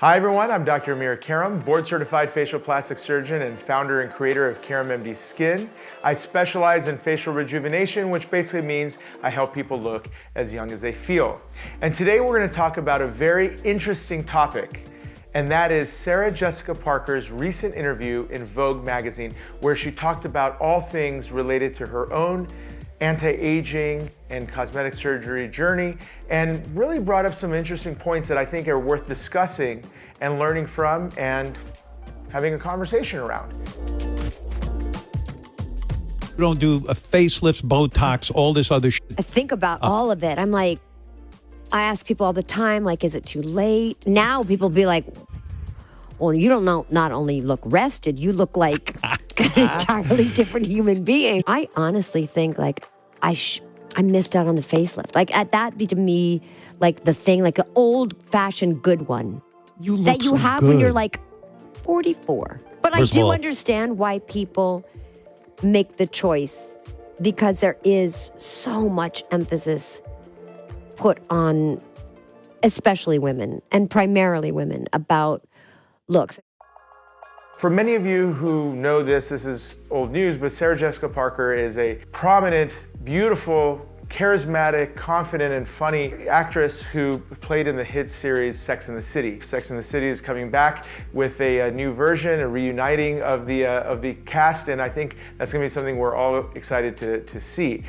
Hi everyone, I'm Dr. Karam, board-certified facial plastic surgeon and founder and creator of Karam MD Skin. I specialize in facial rejuvenation, which basically means I help people look as young as they feel. And today we're going to talk about a very interesting topic, and that is Sarah Jessica Parker's recent interview in Vogue magazine, where she talked about all things related to her own anti-aging and cosmetic surgery journey, and really brought up some interesting points that I think are worth discussing and learning from and having a conversation around. You don't do a facelifts, Botox, all this other shit. I think about all of it. I'm like, I ask people all the time, like, is it too late? Now people be like, well, you don't know, not only look rested, you look like an entirely different human being. I honestly think like I missed out on the facelift. Like that be to me like the thing, like an old fashioned good one You look that you so have good. when you're like 44. But First I of do all, understand why people make the choice, because there is so much emphasis put on, especially women and primarily women, about looks. For many of you who know this is old news, but Sarah Jessica Parker is a prominent, beautiful, charismatic, confident, and funny actress who played in the hit series Sex and the City. Sex and the City is coming back with a new version, a reuniting of the cast, and I think that's gonna be something we're all excited to see.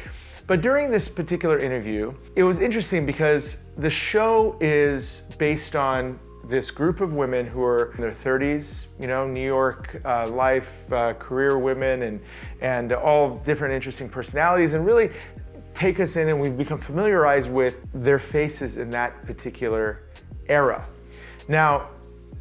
But during this particular interview, it was interesting because the show is based on this group of women who are in their 30s, you know, New York life, career women, and all different interesting personalities, and really take us in, and we become familiarized with their faces in that particular era. Now,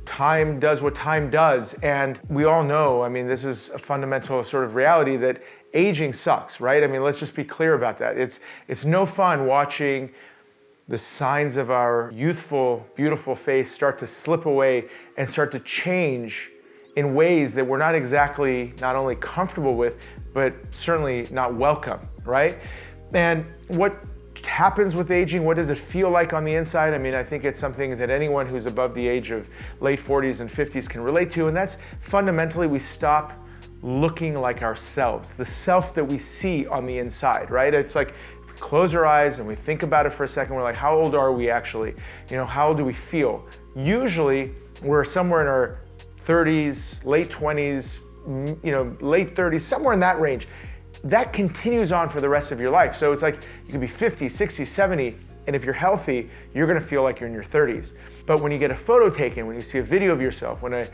time does what time does, and we all know, I mean, this is a fundamental sort of reality that aging sucks, right? I mean, let's just be clear about that. It's no fun watching the signs of our youthful, beautiful face start to slip away and start to change in ways that we're not exactly not only comfortable with, but certainly not welcome, right? And what happens with aging? What does it feel like on the inside? I mean, I think it's something that anyone who's above the age of late 40s and 50s can relate to, and that's fundamentally we stop looking like ourselves, the self that we see on the inside, right? It's like, close our eyes and we think about it for a second, we're like, how old are we actually? You know, how do we feel? Usually we're somewhere in our 30s, late 20s, you know, late 30s, somewhere in that range. That continues on for the rest of your life. So it's like you could be 50, 60, 70, and if you're healthy, you're gonna feel like you're in your 30s. But when you get a photo taken, when you see a video of yourself, when an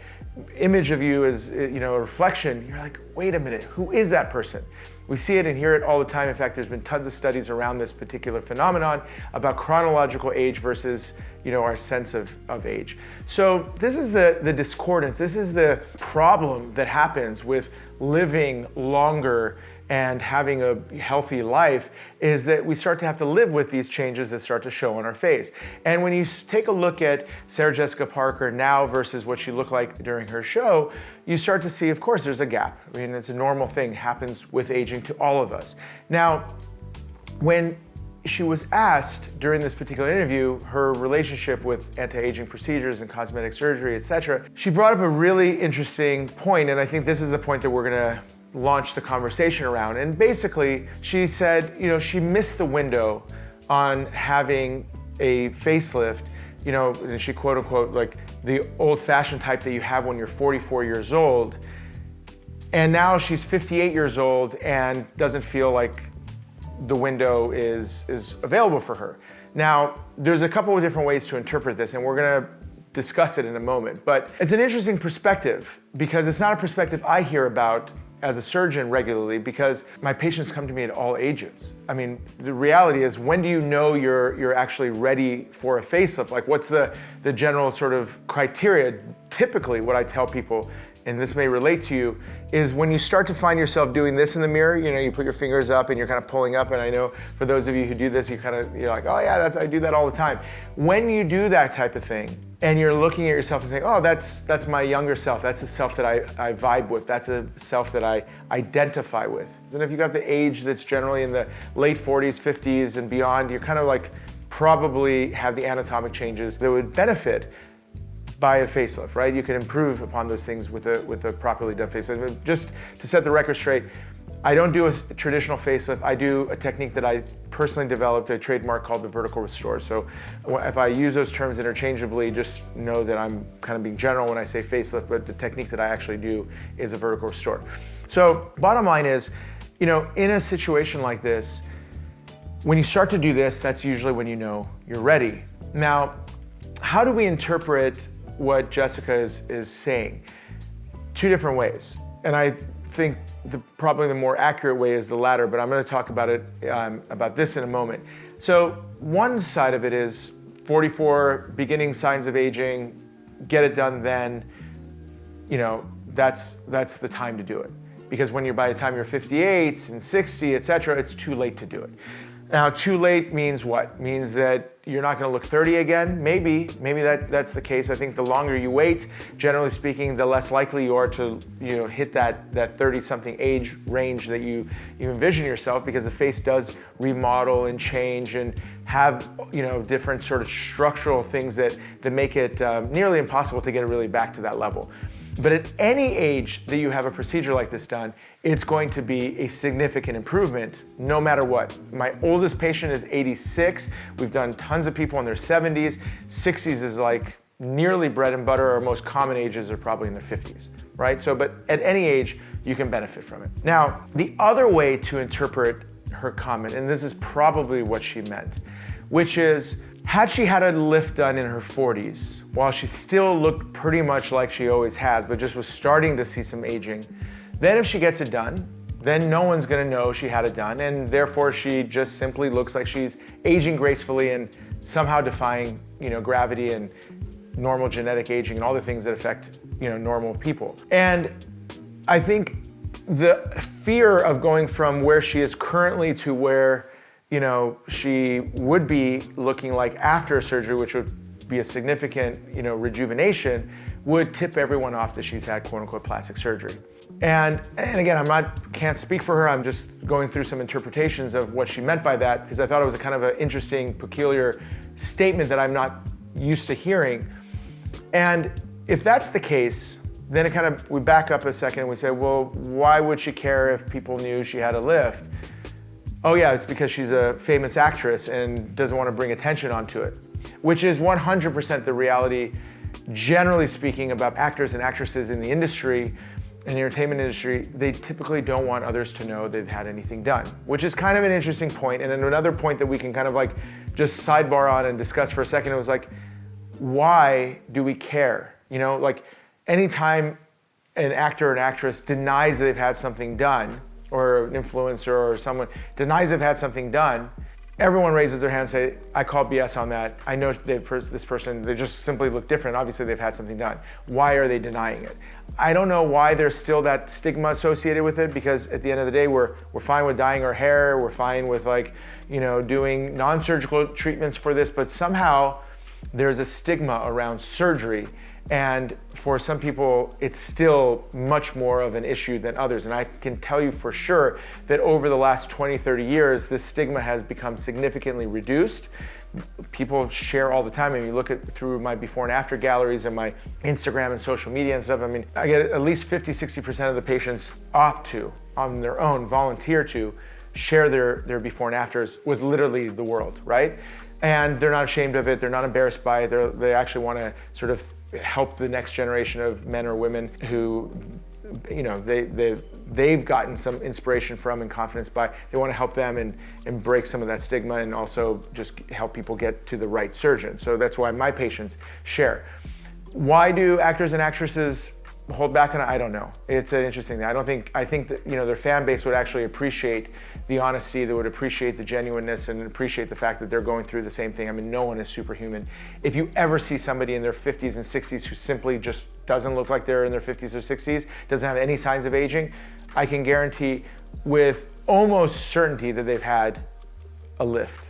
image of you is, you know, a reflection, you're like, wait a minute, who is that person? We see it and hear it all the time. In fact, there's been tons of studies around this particular phenomenon about chronological age versus, you know, our sense of age. So this is the discordance. This is the problem that happens with living longer and having a healthy life, is that we start to have to live with these changes that start to show on our face. And when you take a look at Sarah Jessica Parker now versus what she looked like during her show, you start to see, of course, there's a gap. I mean, it's a normal thing, happens with aging to all of us. Now, when she was asked during this particular interview, her relationship with anti-aging procedures and cosmetic surgery, etc., she brought up a really interesting point, and I think this is the point that we're gonna launch the conversation around. And basically, she said, you know, she missed the window on having a facelift, you know, and she quote unquote, like the old-fashioned type that you have when you're 44 years old. And now she's 58 years old and doesn't feel like the window is available for her. Now, there's a couple of different ways to interpret this, and we're gonna discuss it in a moment. But it's an interesting perspective because it's not a perspective I hear about as a surgeon regularly, because my patients come to me at all ages. I mean, the reality is, when do you know you're actually ready for a facelift? Like, what's the general sort of criteria? Typically, what I tell people, and this may relate to you, is when you start to find yourself doing this in the mirror, you know, you put your fingers up and you're kind of pulling up, and I know for those of you who do this, you're like, oh yeah, I do that all the time. When you do that type of thing, and you're looking at yourself and saying, oh, that's my younger self, that's a self that I vibe with, that's a self that I identify with. And if you got the age that's generally in the late 40s, 50s and beyond, you're kind of like probably have the anatomic changes that would benefit by a facelift, right? You can improve upon those things with a properly done facelift. Just to set the record straight, I don't do a traditional facelift. I do a technique that I personally developed, a trademark called the vertical restore. So if I use those terms interchangeably, just know that I'm kind of being general when I say facelift, but the technique that I actually do is a vertical restore. So bottom line is, in a situation like this, when you start to do this, that's usually when you know you're ready. Now, how do we interpret what Jessica is saying? Two different ways. And I think probably the more accurate way is the latter, but I'm going to talk about it about this in a moment. So one side of it is 44, beginning signs of aging, get it done then, that's the time to do it. Because by the time you're 58 and 60, etc., it's too late to do it. Now, too late means what? Means that you're not going to look 30 again? Maybe that's the case. I think the longer you wait, generally speaking, the less likely you are to hit that 30-something age range that you envision yourself, because the face does remodel and change and have different sort of structural things that make it nearly impossible to get it really back to that level. But at any age that you have a procedure like this done, it's going to be a significant improvement no matter what. My oldest patient is 86. We've done tons of people in their 70s. 60s is like nearly bread and butter. Our most common ages are probably in their 50s, right? So, but at any age, you can benefit from it. Now, the other way to interpret her comment, and this is probably what she meant, which is, had she had a lift done in her 40s, while she still looked pretty much like she always has, but just was starting to see some aging, then if she gets it done, then no one's gonna know she had it done, and therefore she just simply looks like she's aging gracefully and somehow defying, gravity and normal genetic aging and all the things that affect, normal people. And I think the fear of going from where she is currently to where she would be looking like after surgery, which would be a significant, rejuvenation, would tip everyone off that she's had quote unquote plastic surgery. And again, can't speak for her. I'm just going through some interpretations of what she meant by that, because I thought it was a kind of an interesting, peculiar statement that I'm not used to hearing. And if that's the case, then we back up a second and we say, well, why would she care if people knew she had a lift? Oh yeah, it's because she's a famous actress and doesn't want to bring attention onto it, which is 100% the reality, generally speaking, about actors and actresses in the industry, in the entertainment industry. They typically don't want others to know they've had anything done, which is kind of an interesting point. And then another point that we can kind of just sidebar on and discuss for a second, it was why do we care? Anytime an actor or an actress denies that they've had something done, or an influencer or someone denies they've had something done, everyone raises their hand and say, I call BS on that. I know this person, they just simply look different. Obviously they've had something done. Why are they denying it? I don't know why there's still that stigma associated with it, because at the end of the day, we're fine with dyeing our hair, we're fine with doing non-surgical treatments for this, but somehow there's a stigma around surgery. And for some people, it's still much more of an issue than others. And I can tell you for sure that over the last 20, 30 years, this stigma has become significantly reduced. People share all the time. You look through my before and after galleries and my Instagram and social media and stuff. I get at least 50, 60% of the patients opt to, on their own, volunteer to share their before and afters with literally the world, right? And they're not ashamed of it. They're not embarrassed by it. They actually want to sort of help the next generation of men or women who, they've gotten some inspiration from and confidence by. They want to help them and break some of that stigma, and also just help people get to the right surgeon. So that's why my patients share. Why do actors and actresses hold back on it? I don't know. It's an interesting thing. I think that their fan base would actually appreciate the honesty, they would appreciate the genuineness, and appreciate the fact that they're going through the same thing. No one is superhuman. If you ever see somebody in their 50s and 60s who simply just doesn't look like they're in their 50s or 60s, doesn't have any signs of aging, I can guarantee with almost certainty that they've had a lift.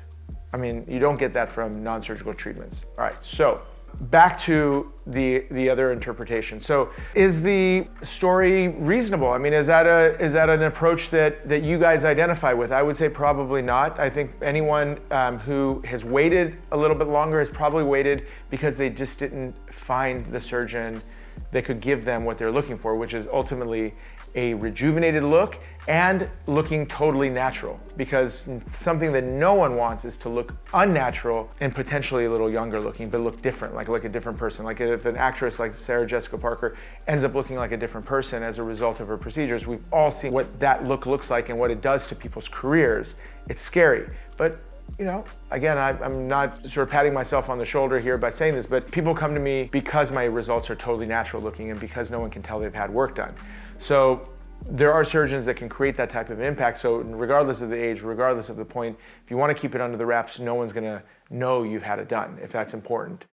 You don't get that from non-surgical treatments. All right, so back to the other interpretation. So is the story reasonable? I mean, is that an approach that you guys identify with? I would say probably not. I think anyone who has waited a little bit longer has probably waited because they just didn't find the surgeon that could give them what they're looking for, which is ultimately a rejuvenated look and looking totally natural, because something that no one wants is to look unnatural and potentially a little younger looking, but look different, like a different person. Like if an actress like Sarah Jessica Parker ends up looking like a different person as a result of her procedures, we've all seen what that look looks like and what it does to people's careers. It's scary, but you know, again, I'm not sort of patting myself on the shoulder here by saying this, but people come to me because my results are totally natural looking and because no one can tell they've had work done. So there are surgeons that can create that type of impact. So regardless of the age, regardless of the point, if you want to keep it under the wraps, no one's gonna know you've had it done, if that's important.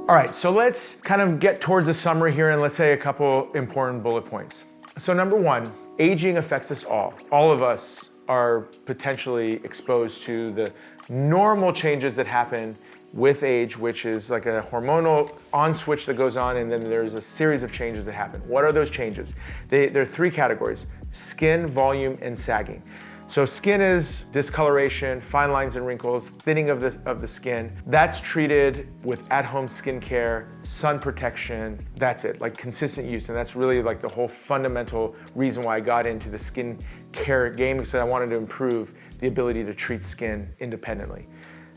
All right, so let's kind of get towards a summary here and let's say a couple important bullet points. So number one, aging affects us all. All of us are potentially exposed to the normal changes that happen with age, which is like a hormonal on switch that goes on, and then there's a series of changes that happen. What are those changes? There are three categories: skin, volume, and sagging. So skin is discoloration, fine lines and wrinkles, thinning of the skin. That's treated with at-home skincare, sun protection. That's it, like consistent use. And that's really like the whole fundamental reason why I got into the skin care game, because I wanted to improve the ability to treat skin independently.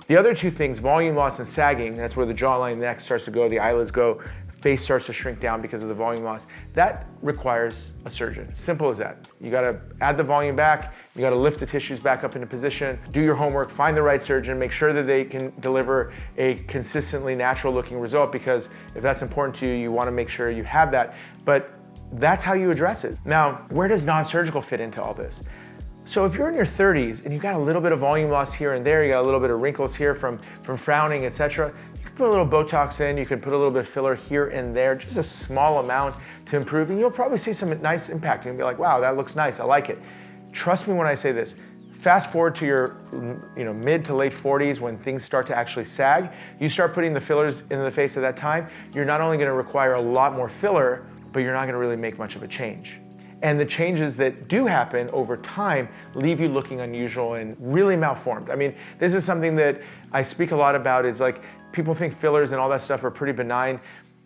The other two things, volume loss and sagging, that's where the jawline and the neck starts to go, the eyelids go, face starts to shrink down because of the volume loss. That requires a surgeon. Simple as that. You gotta add the volume back, you gotta lift the tissues back up into position, do your homework, find the right surgeon, make sure that they can deliver a consistently natural looking result, because if that's important to you, you wanna make sure you have that. But that's how you address it. Now, where does non-surgical fit into all this? So if you're in your 30s and you've got a little bit of volume loss here and there, you got a little bit of wrinkles here from frowning, etc., you can put a little Botox in, you can put a little bit of filler here and there, just a small amount to improve, and you'll probably see some nice impact. You'll be like, wow, that looks nice, I like it. Trust me when I say this. Fast forward to your mid to late 40s when things start to actually sag, you start putting the fillers into the face at that time, you're not only gonna require a lot more filler, but you're not gonna really make much of a change. And the changes that do happen over time leave you looking unusual and really malformed. I mean, this is something that I speak a lot about. Is like, people think fillers and all that stuff are pretty benign.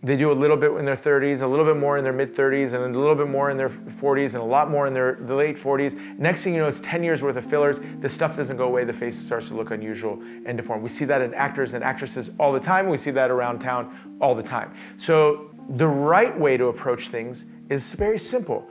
They do a little bit in their 30s, a little bit more in their mid 30s, and a little bit more in their 40s, and a lot more in the late 40s. Next thing you know, it's 10 years worth of fillers. The stuff doesn't go away. The face starts to look unusual and deformed. We see that in actors and actresses all the time. We see that around town all the time. So the right way to approach things is very simple.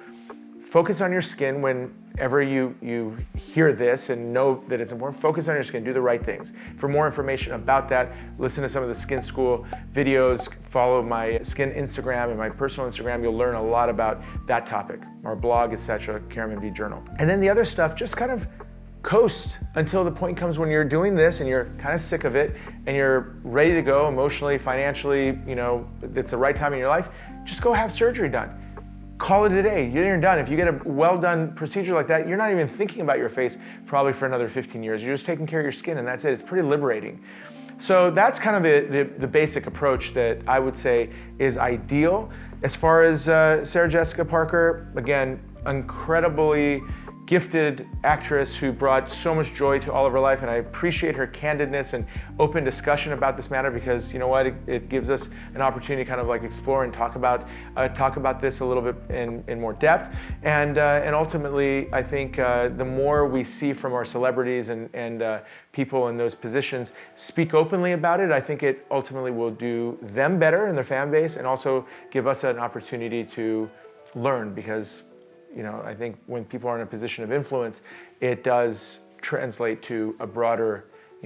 Focus on your skin whenever you hear this and know that it's important. Focus on your skin, do the right things. For more information about that, listen to some of the Skin School videos, follow my skin Instagram and my personal Instagram. You'll learn a lot about that topic, our blog, etc., Karam MD Journal. And then the other stuff, just kind of coast until the point comes when you're doing this and you're kind of sick of it and you're ready to go emotionally, financially, it's the right time in your life. Just go have surgery done. Call it a day, you're done. If you get a well-done procedure like that, you're not even thinking about your face probably for another 15 years. You're just taking care of your skin and that's it. It's pretty liberating. So that's kind of the basic approach that I would say is ideal. As far as Sarah Jessica Parker, again, incredibly gifted actress who brought so much joy to all of her life, and I appreciate her candidness and open discussion about this matter, because you know what, it gives us an opportunity to kind of like explore and talk about this a little bit in more depth, and ultimately I think the more we see from our celebrities and people in those positions speak openly about it, I think it ultimately will do them better and their fan base, and also give us an opportunity to learn, because I think when people are in a position of influence, it does translate to a broader,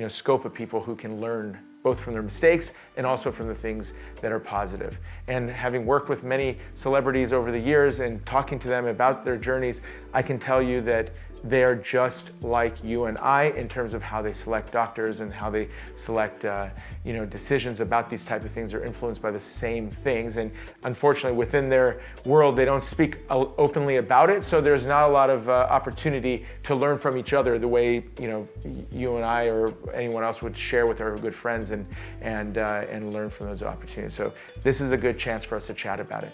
scope of people who can learn both from their mistakes and also from the things that are positive. And having worked with many celebrities over the years and talking to them about their journeys, I can tell you that they're just like you and I in terms of how they select doctors and how they select decisions about these type of things are influenced by the same things. And unfortunately, within their world, they don't speak openly about it. So there's not a lot of opportunity to learn from each other the way you and I or anyone else would share with our good friends and learn from those opportunities. So this is a good chance for us to chat about it.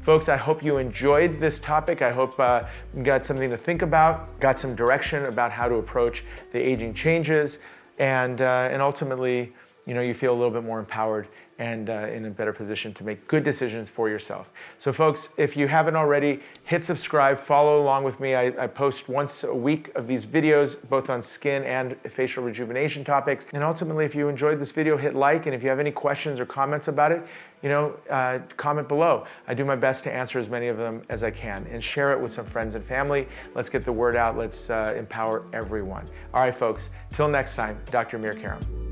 Folks, I hope you enjoyed this topic. I hope you got something to think about, got some direction about how to approach the aging changes, and ultimately, you feel a little bit more empowered and in a better position to make good decisions for yourself. So folks, if you haven't already, hit subscribe, follow along with me. I post once a week of these videos, both on skin and facial rejuvenation topics. And ultimately, if you enjoyed this video, hit like, and if you have any questions or comments about it, comment below. I do my best to answer as many of them as I can, and share it with some friends and family. Let's get the word out. Let's empower everyone. All right, folks, till next time, Dr. Amir Karam.